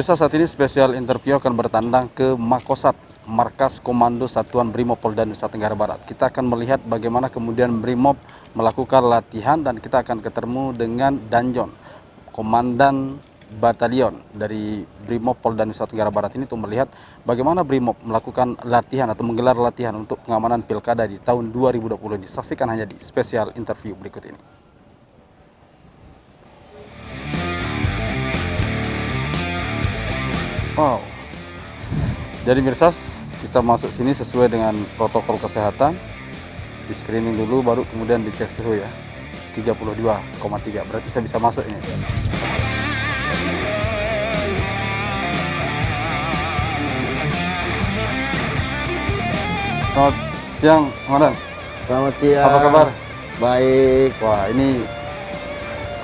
Pemirsa, saat ini spesial interview akan bertandang ke Makosat, Markas Komando Satuan Brimob Polda Nusa Tenggara Barat. Kita akan melihat bagaimana kemudian Brimob melakukan latihan dan kita akan ketemu dengan Danjon, Komandan Batalion dari Brimob Polda Nusa Tenggara Barat ini untuk melihat bagaimana Brimob melakukan latihan atau menggelar latihan untuk pengamanan Pilkada di tahun 2020 ini. Saksikan hanya di spesial interview berikut ini. Wow. Jadi pemirsa, kita masuk sini sesuai dengan protokol kesehatan. Di screening dulu baru kemudian dicek suhu ya. 32,3. Berarti saya bisa masuk ini. Selamat siang, Komandan. Selamat siang. Apa kabar? Baik. Wah, ini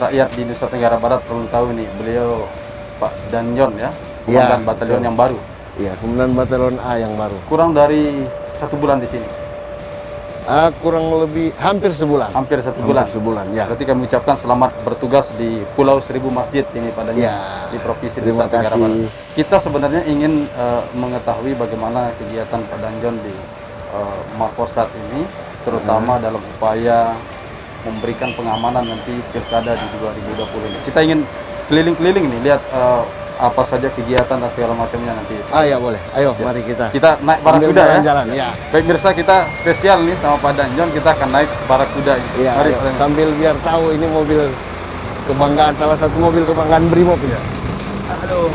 rakyat di Nusa Tenggara Barat perlu tahu nih, beliau Pak Danjon ya, Komandan Batalion yang baru. Iya, Komandan Batalion A yang baru. Kurang dari 1 bulan di sini. Kurang lebih hampir sebulan. Hampir 1 bulan. Sebulan, ya. Berarti kami ucapkan selamat bertugas di Pulau Seribu Masjid ini pada di Provinsi Nusa Tenggara Barat. Kita sebenarnya ingin mengetahui bagaimana kegiatan Pak Danjon di Makosat ini, terutama dalam upaya memberikan pengamanan nanti Pilkada di 2020 ini. Kita ingin keliling-keliling nih, lihat apa saja kegiatan dan segala macamnya nanti. Ya boleh. Ayo, Ya. Mari kita. Kita naik barakuda ya. Jalan, ya. Baik pemirsa, kita spesial nih sama Pak Danjon, kita akan naik barakuda. Iya, Mari. sambil biar tahu ini mobil kebanggaan, salah satu mobil kebanggaan Brimob ya. Aduh.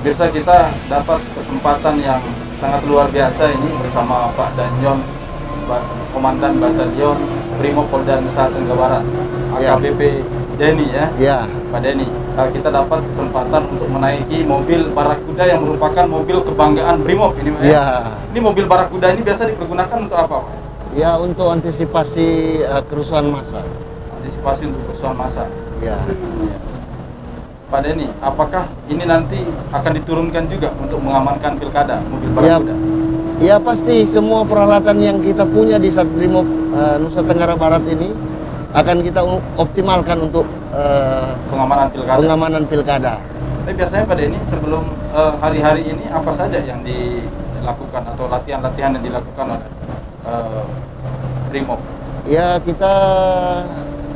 Biasa kita dapat kesempatan yang sangat luar biasa ini bersama Pak Danjon, Komandan Batalion Brimob Polda Nusa Tenggara Barat, AKBP Denny ya. Ya. Pak Denny, kita dapat kesempatan untuk menaiki mobil barakuda yang merupakan mobil kebanggaan Brimob ini Pak. Ya. Ini mobil barakuda ini biasa dipergunakan untuk apa Pak? Ya, untuk antisipasi kerusuhan massa. Antisipasi untuk kerusuhan massa. Ya. Ya. Pak Denny, apakah ini nanti akan diturunkan juga untuk mengamankan Pilkada mobil barakuda? Ya pasti, semua peralatan yang kita punya di Satbrimob Nusa Tenggara Barat ini akan kita optimalkan untuk pengamanan pilkada. Tapi biasanya Pak Denny, sebelum hari-hari ini apa saja yang dilakukan atau latihan-latihan yang dilakukan oleh Brimob? Ya, kita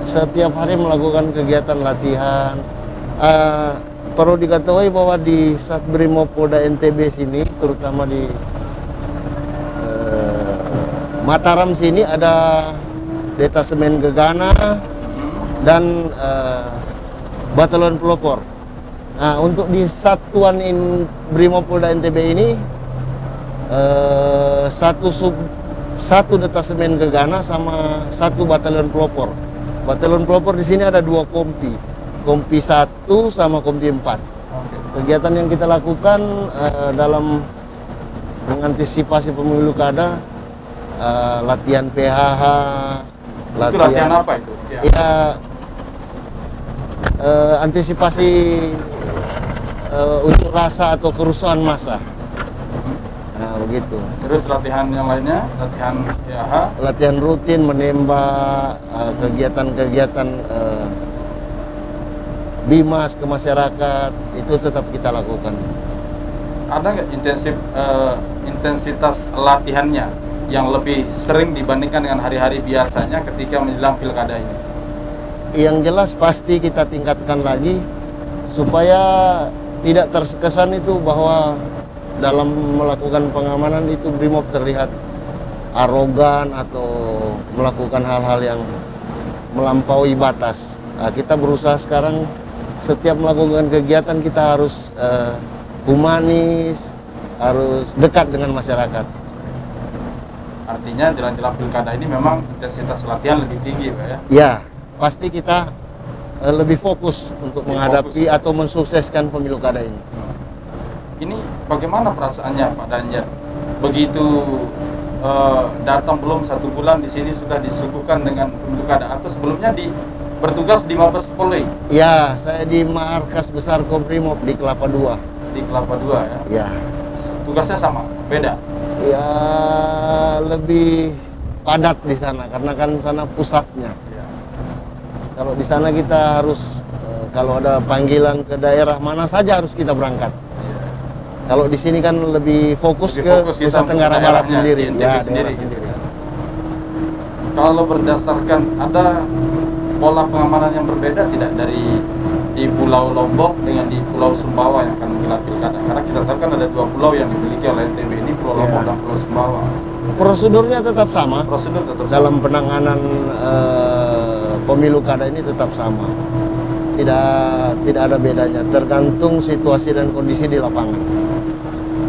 setiap hari melakukan kegiatan latihan. Perlu diketahui bahwa di Satbrimob Polda NTB sini, terutama di Mataram sini, ada detasemen Gegana dan Batalion Pelopor. Nah, untuk di Satuan Brimob Polda NTB ini satu detasemen Gegana sama 1 Batalion Pelopor. Batalion Pelopor di sini ada 2 kompi. Kompi 1 sama Kompi 4. Kegiatan yang kita lakukan dalam mengantisipasi pemilu kada, latihan PHH, Itu latihan apa itu? Ya, antisipasi unjuk rasa atau kerusuhan massa. Nah, begitu. Terus latihan yang lainnya, latihan PHH, Latihan rutin menembak, kegiatan-kegiatan bimas ke masyarakat itu tetap kita lakukan. Ada nggak intensitas latihannya yang lebih sering dibandingkan dengan hari-hari biasanya ketika menjelang Pilkada ini? Yang jelas pasti kita tingkatkan lagi supaya tidak terkesan itu bahwa dalam melakukan pengamanan itu Brimob terlihat arogan atau melakukan hal-hal yang melampaui batas. Nah, kita berusaha sekarang setiap melakukan kegiatan kita harus humanis, harus dekat dengan masyarakat. Artinya jelang-jelang pilkada ini memang intensitas latihan lebih tinggi, Pak ya? Ya, pasti kita lebih fokus untuk Lebih menghadapi fokus. atau mensukseskan pemilu kada ini. Ini bagaimana perasaannya Pak Danjan? Begitu datang belum 1 bulan di sini sudah disuguhkan dengan pemilu kada, atau sebelumnya bertugas di Mabes Polri Ya, saya di markas besar Kobrimob di Kelapa II. di Kelapa II ya? Ya, Tugasnya sama, beda? ya lebih padat di sana karena kan sana pusatnya. Ya. Kalau di sana kita harus kalau ada panggilan ke daerah mana saja harus kita berangkat. Kalau di sini kan lebih fokus Lebih ke fokus kita Nusa untuk Tenggara Barat daerahnya, sendiri. di NTB Ya, sendiri, daerah gitu kan. Kalau berdasarkan ada pola pengamanan yang berbeda tidak dari di Pulau Lombok dengan di Pulau Sumbawa yang akan menggelar pilkada? Karena kita tahu kan ada 2 pulau yang dimiliki oleh NTB ini, Pulau Ya. Lombok dan Pulau Sumbawa. Prosedurnya tetap sama. Prosedur tetap sama. Dalam penanganan pemilu kada ini tetap sama. Tidak ada bedanya, tergantung situasi dan kondisi di lapangan.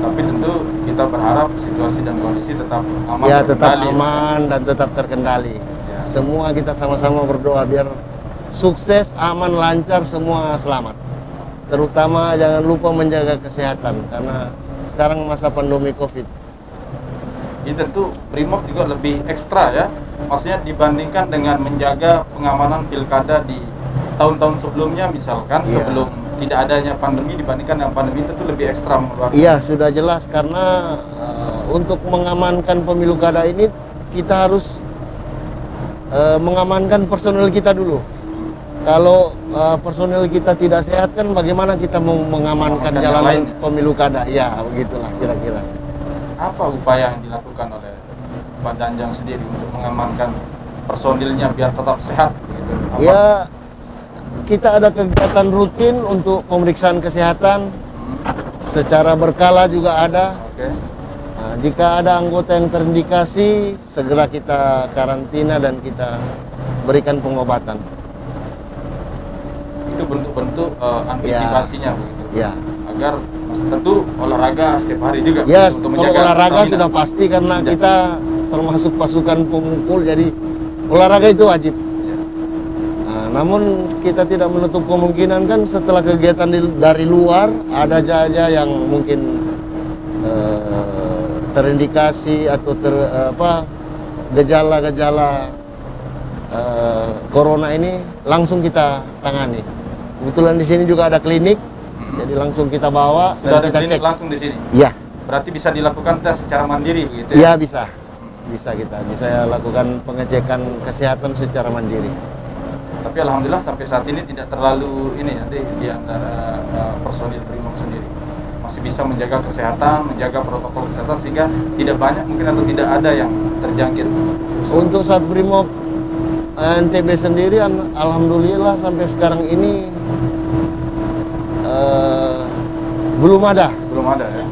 Tapi tentu kita berharap situasi dan kondisi tetap aman, Ya, tetap terkendali. aman dan tetap terkendali. Ya. Semua kita sama-sama berdoa biar sukses, aman, lancar, semua selamat. Terutama jangan lupa menjaga kesehatan karena sekarang masa pandemi Covid. Ini tentu Brimob juga lebih ekstra ya, maksudnya dibandingkan dengan menjaga pengamanan pilkada di tahun-tahun sebelumnya, misalkan Iya. sebelum tidak adanya pandemi, dibandingkan dengan pandemi tentu lebih ekstra mengeluarkan. Iya, sudah jelas karena untuk mengamankan pemilu kada ini kita harus mengamankan personel kita dulu. Kalau personel kita tidak sehat kan bagaimana kita mau mengamankan Mengamankan yang jalan lainnya. pemilu kada? Ya, begitulah kira-kira. Apa upaya yang dilakukan oleh Pak Danjang sendiri untuk mengamankan personilnya biar tetap sehat begitu? Aman? Ya, kita ada kegiatan rutin untuk pemeriksaan kesehatan secara berkala juga ada. Oke. Nah, jika ada anggota yang terindikasi, segera kita karantina dan kita berikan pengobatan. Itu bentuk-bentuk antisipasinya begitu. Ya, Agar tentu olahraga setiap hari juga ya begitu, untuk kalau menjaga olahraga stamina. sudah pasti karena Ya. kita termasuk pasukan pemukul, jadi olahraga itu wajib. Ya. Nah, namun kita tidak menutup kemungkinan kan setelah kegiatan dari luar ada saja yang mungkin terindikasi atau gejala-gejala corona ini langsung kita tangani. Kebetulan di sini juga ada klinik, jadi langsung kita bawa Sudah dan ada kita klinik cek. langsung di sini. Ya, Berarti bisa dilakukan tes secara mandiri begitu ya ya? bisa bisa lakukan pengecekan kesehatan secara mandiri. Tapi alhamdulillah sampai saat ini tidak terlalu ini nanti di antara personil Brimob sendiri masih bisa menjaga kesehatan, menjaga protokol kesehatan sehingga tidak banyak mungkin atau tidak ada yang terjangkit. Untuk saat Brimob NTB sendiri, alhamdulillah sampai sekarang ini belum ada. Belum ada ya.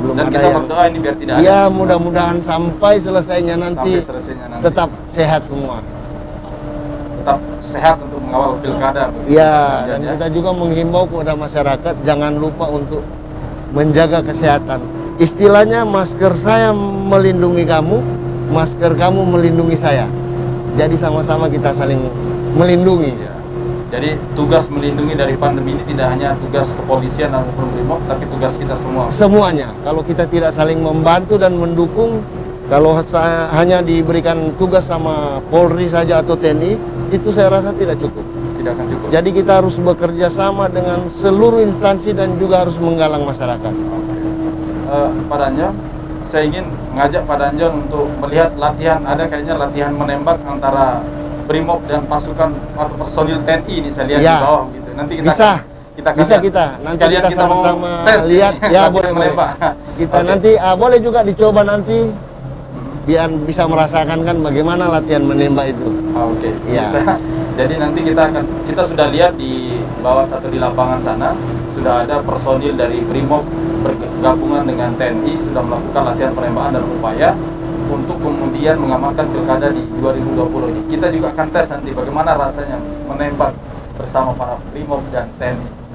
Belum Dan ada kita yang. berdoa ini biar tidak ada. Ya, mudah-mudahan sampai selesainya nanti Sampai selesainya nanti tetap sehat semua. tetap sehat untuk mengawal pilkada. begitu, Ya, Pak dan Danjan, kita juga menghimbau kepada masyarakat jangan lupa untuk menjaga kesehatan. Istilahnya masker saya melindungi kamu, masker kamu melindungi saya. Jadi sama-sama kita saling melindungi. Ya. Jadi tugas melindungi dari pandemi ini tidak hanya tugas kepolisian maupun Brimob, tapi tugas kita semua. Semuanya. Kalau kita tidak saling membantu dan mendukung, kalau hanya diberikan tugas sama Polri saja atau TNI, itu saya rasa tidak cukup. Tidak akan cukup. Jadi kita harus bekerja sama dengan seluruh instansi dan juga harus menggalang masyarakat. Pak Danjan, saya ingin mengajak Pak Danjan untuk melihat latihan, ada kayaknya latihan menembak antara Brimob dan pasukan atau personil TNI ini saya lihat Ya. di bawah gitu. Nanti kita Bisa. kita Bisa lihat. kita. Nanti Sekalian kita mau sama-sama tes lihat. ini, Ya, latihan boleh. menembak. Kita Oke. nanti boleh juga dicoba nanti biar bisa merasakan kan bagaimana latihan menembak itu. Oke. Iya. Bisa. Jadi nanti kita sudah lihat di bawah satu di lapangan sana sudah ada personil dari Brimob bergabungan dengan TNI sudah melakukan latihan penembakan dalam upaya untuk kemudian mengamankan pilkada di 2020 ini. Kita juga akan tes nanti bagaimana rasanya menembak bersama para Brimob dan TNI.